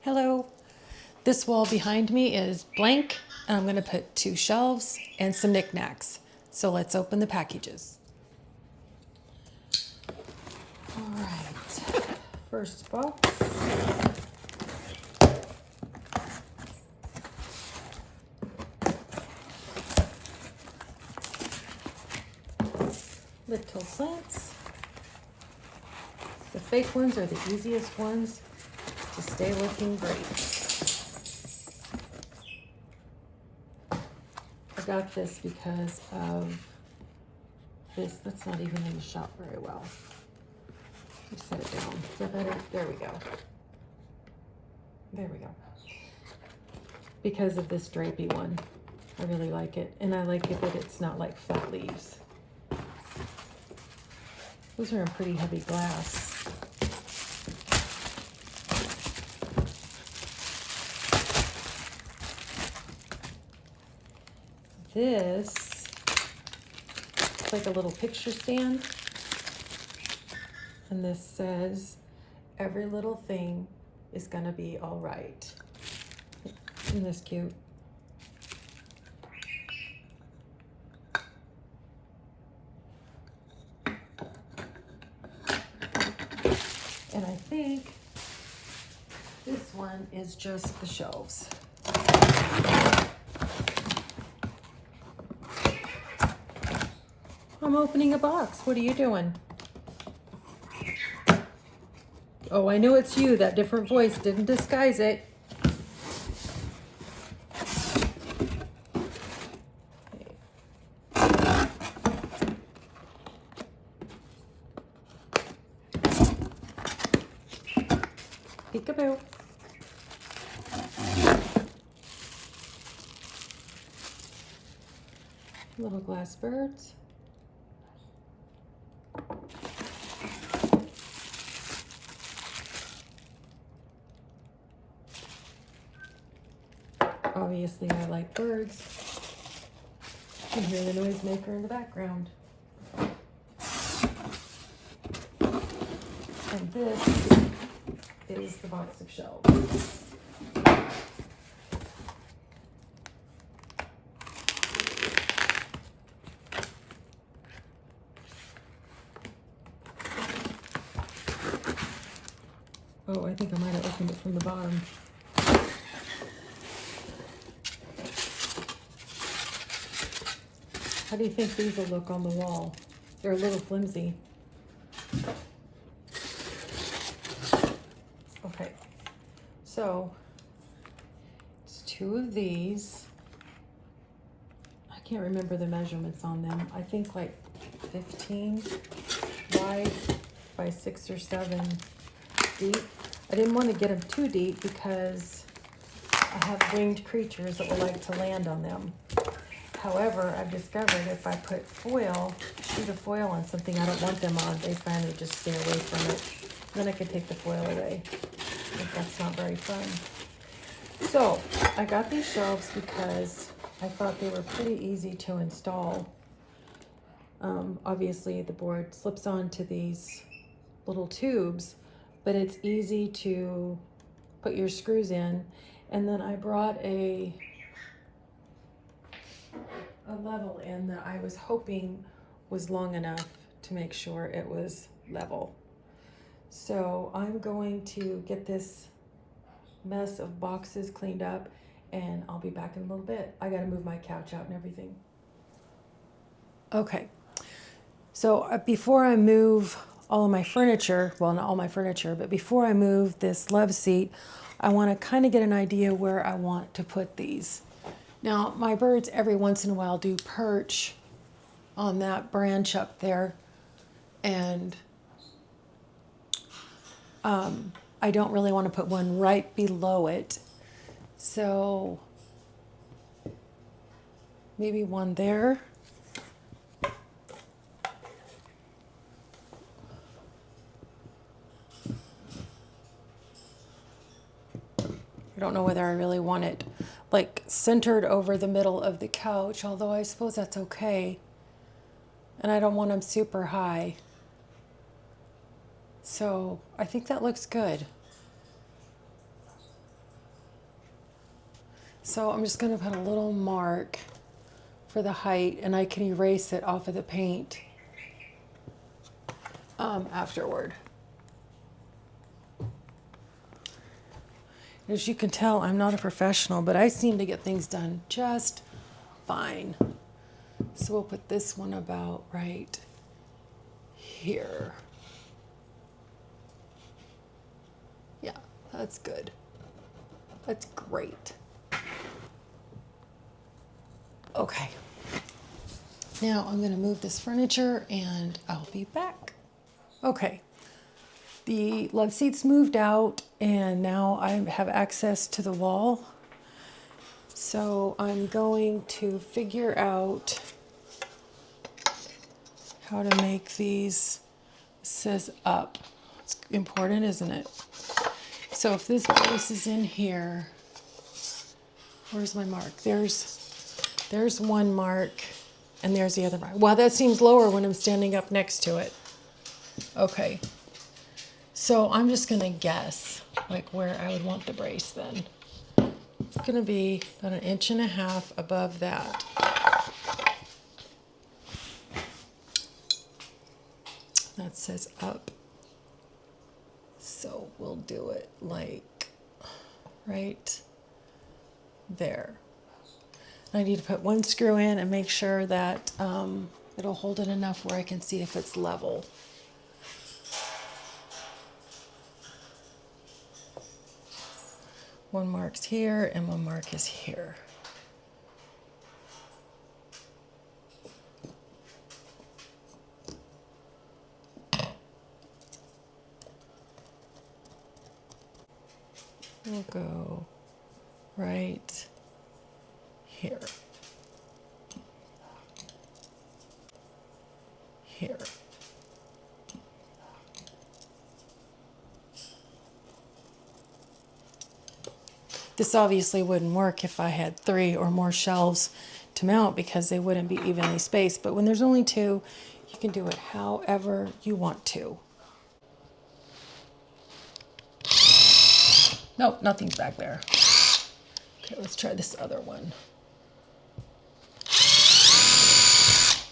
Hello. This wall behind me is blank, and I'm going to put 2 shelves and some knickknacks. So let's open the packages. All right. First box. Little plants. The fake ones are the easiest ones to stay looking great. I got this because of this. That's not even in the shop very well. Let me set it down. Is that better? There we go. There we go. Because of this drapey one. I really like it. And I like it that it's not like flat leaves. Those are in pretty heavy glass. This is like a little picture stand. And this says, every little thing is gonna be all right. Isn't this cute? And I think this one is just the shelves. I'm opening a box. What are you doing? Oh, I know it's you. That different voice didn't disguise it. Peekaboo. Little glass birds. Obviously, I like birds. You can hear the noisemaker in the background. And this is the box of shelves. Oh, I think I might have opened it from the bottom. How do you think these will look on the wall? They're a little flimsy. Okay, so it's 2 of these. I can't remember the measurements on them. I think like 15 wide by 6 or 7 deep. I didn't want to get them too deep because I have winged creatures that would like to land on them. However, I've discovered if I put foil, sheet of foil on something I don't want them on, they finally just stay away from it. Then I can take the foil away. But that's not very fun. So I got these shelves because I thought they were pretty easy to install. Obviously the board slips onto these little tubes, but it's easy to put your screws in. And then I brought a level in that I was hoping was long enough to make sure it was level. So I'm going to get this mess of boxes cleaned up and I'll be back in a little bit. I gotta move my couch out and everything. Okay, so before I move all of my furniture, well, not all my furniture, but before I move this love seat, I want to kind of get an idea where I want to put these. Now, my birds every once in a while do perch on that branch up there, and I don't really want to put one right below it. So maybe one there. I don't know whether I really want it like centered over the middle of the couch, although I suppose that's okay. And I don't want them super high. So I think that looks good. So I'm just gonna put a little mark for the height, and I can erase it off of the paint afterward. As you can tell, I'm not a professional, but I seem to get things done just fine. So we'll put this one about right here. Yeah, that's good. That's great. Okay. Now I'm going to move this furniture and I'll be back. Okay. The love seat's moved out and now I have access to the wall. So I'm going to figure out how to make these. It says up. It's important, isn't it? So if this brace is in here, where's my mark? There's one mark and there's the other mark. Wow, that seems lower when I'm standing up next to it. Okay. So I'm just gonna guess like where I would want the brace then. It's gonna be about 1.5 inches above that. That says up. So we'll do it like right there. I need to put one screw in and make sure that it'll hold it enough where I can see if it's level. One mark's here and one mark is here. We'll go right here. Here. This obviously wouldn't work if I had 3 or more shelves to mount because they wouldn't be evenly spaced. But when there's only 2, you can do it however you want to. Nope, nothing's back there. Okay, let's try this other one.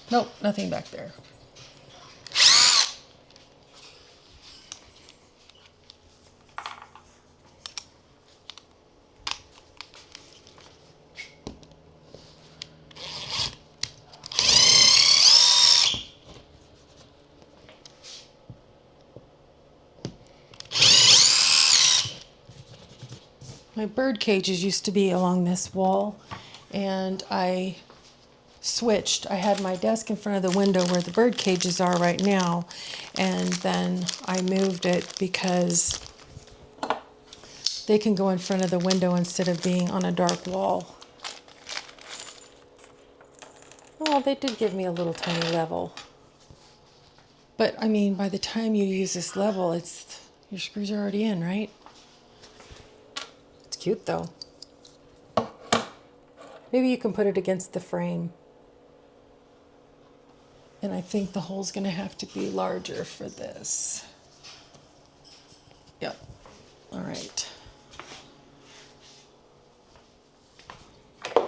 Nope, nothing back there. My bird cages used to be along this wall, and I switched. I had my desk in front of the window where the bird cages are right now, and then I moved it because they can go in front of the window instead of being on a dark wall. Oh, they did give me a little tiny level. But I mean, by the time you use this level, your screws are already in, right? It's cute though. Maybe you can put it against the frame. And I think the hole's gonna have to be larger for this. Yep. All right. I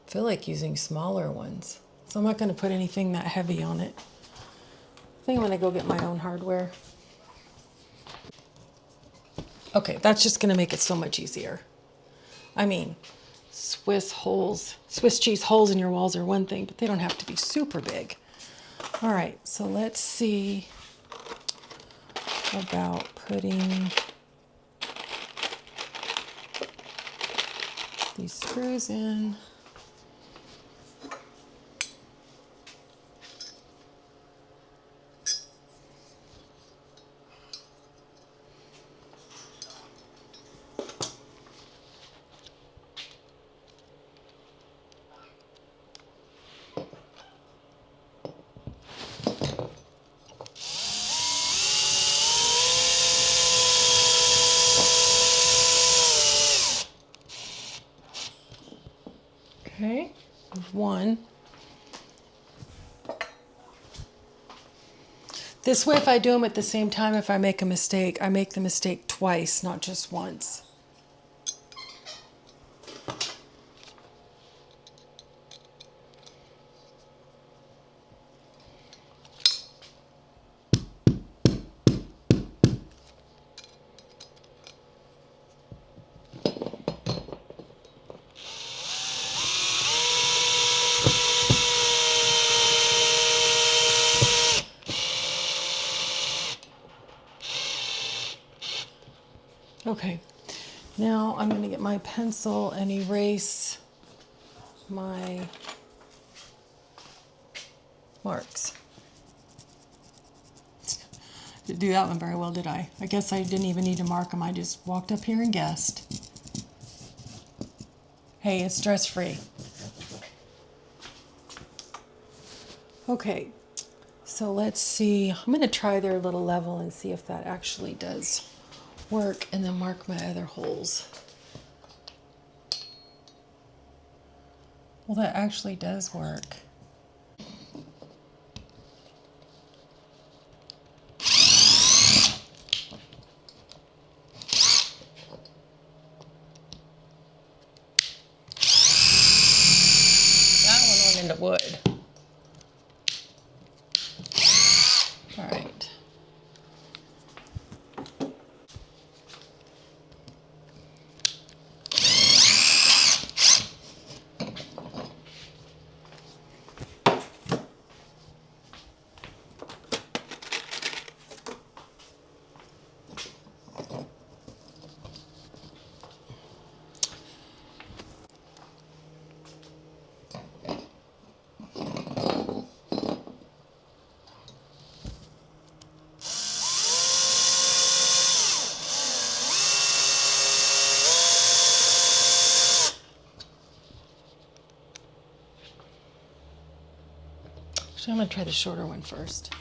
feel like using smaller ones. So I'm not gonna put anything that heavy on it. I think I'm gonna go get my own hardware. Okay, that's just gonna make it so much easier. I mean, Swiss cheese holes in your walls are one thing, but they don't have to be super big. All right, so let's see about putting these screws in. Okay, one. This way, if I do them at the same time, if I make a mistake, I make the mistake twice, not just once. Okay, now I'm going to get my pencil and erase my marks. Didn't do that one very well, did I? I guess I didn't even need to mark them. I just walked up here and guessed. Hey, it's stress-free. Okay, so let's see. I'm going to try their little level and see if that actually does work, and then mark my other holes. Well, that actually does work. That one went into wood. All right. Actually, I'm going to try the shorter one first.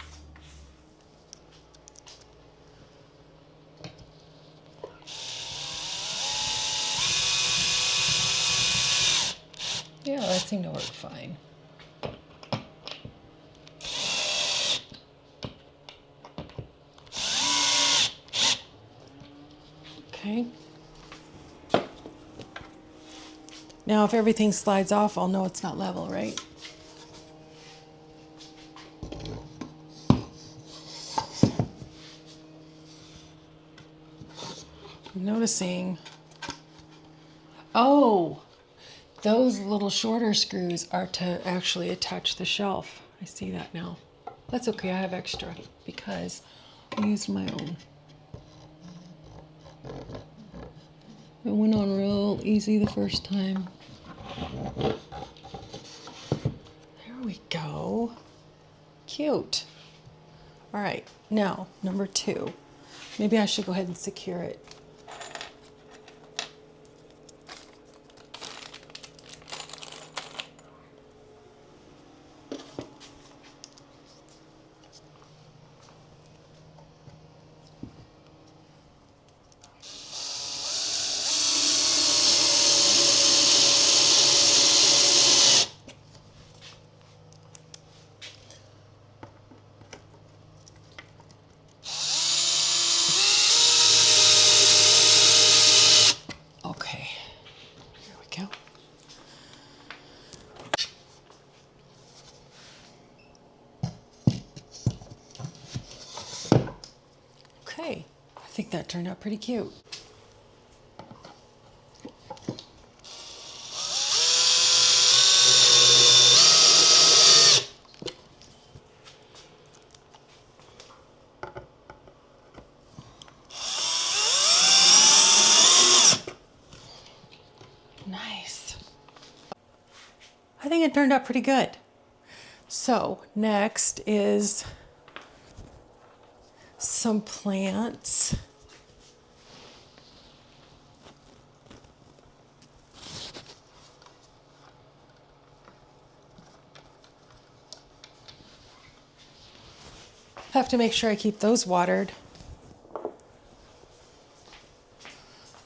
Yeah, that seemed to work fine. Okay. Now, if everything slides off, I'll know it's not level, right? I'm noticing. Oh, those little shorter screws are to actually attach the shelf. I see that now. That's okay, I have extra because I used my own. It went on real easy the first time. There we go. Cute. All right, now number 2. Maybe I should go ahead and secure it. Okay, I think that turned out pretty cute. Nice. I think it turned out pretty good. So next is some plants. Have to make sure I keep those watered.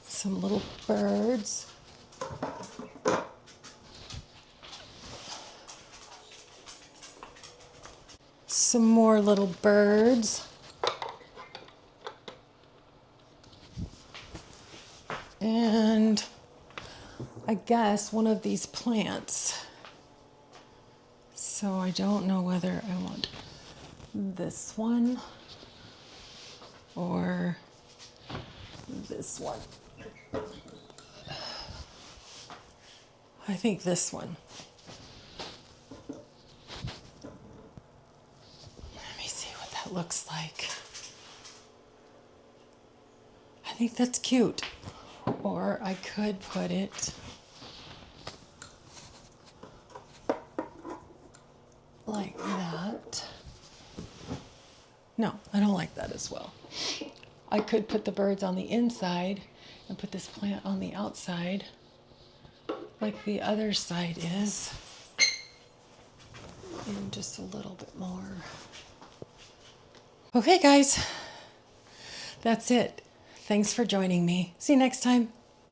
Some little birds. some more little birds. And I guess one of these plants. So I don't know whether I want this one or this one. I think this one. Let me see what that looks like. I think that's cute. Or I could put it like that. No, I don't like that as well. I could put the birds on the inside and put this plant on the outside like the other side is. And just a little bit more. Okay, guys, that's it. Thanks for joining me. See you next time.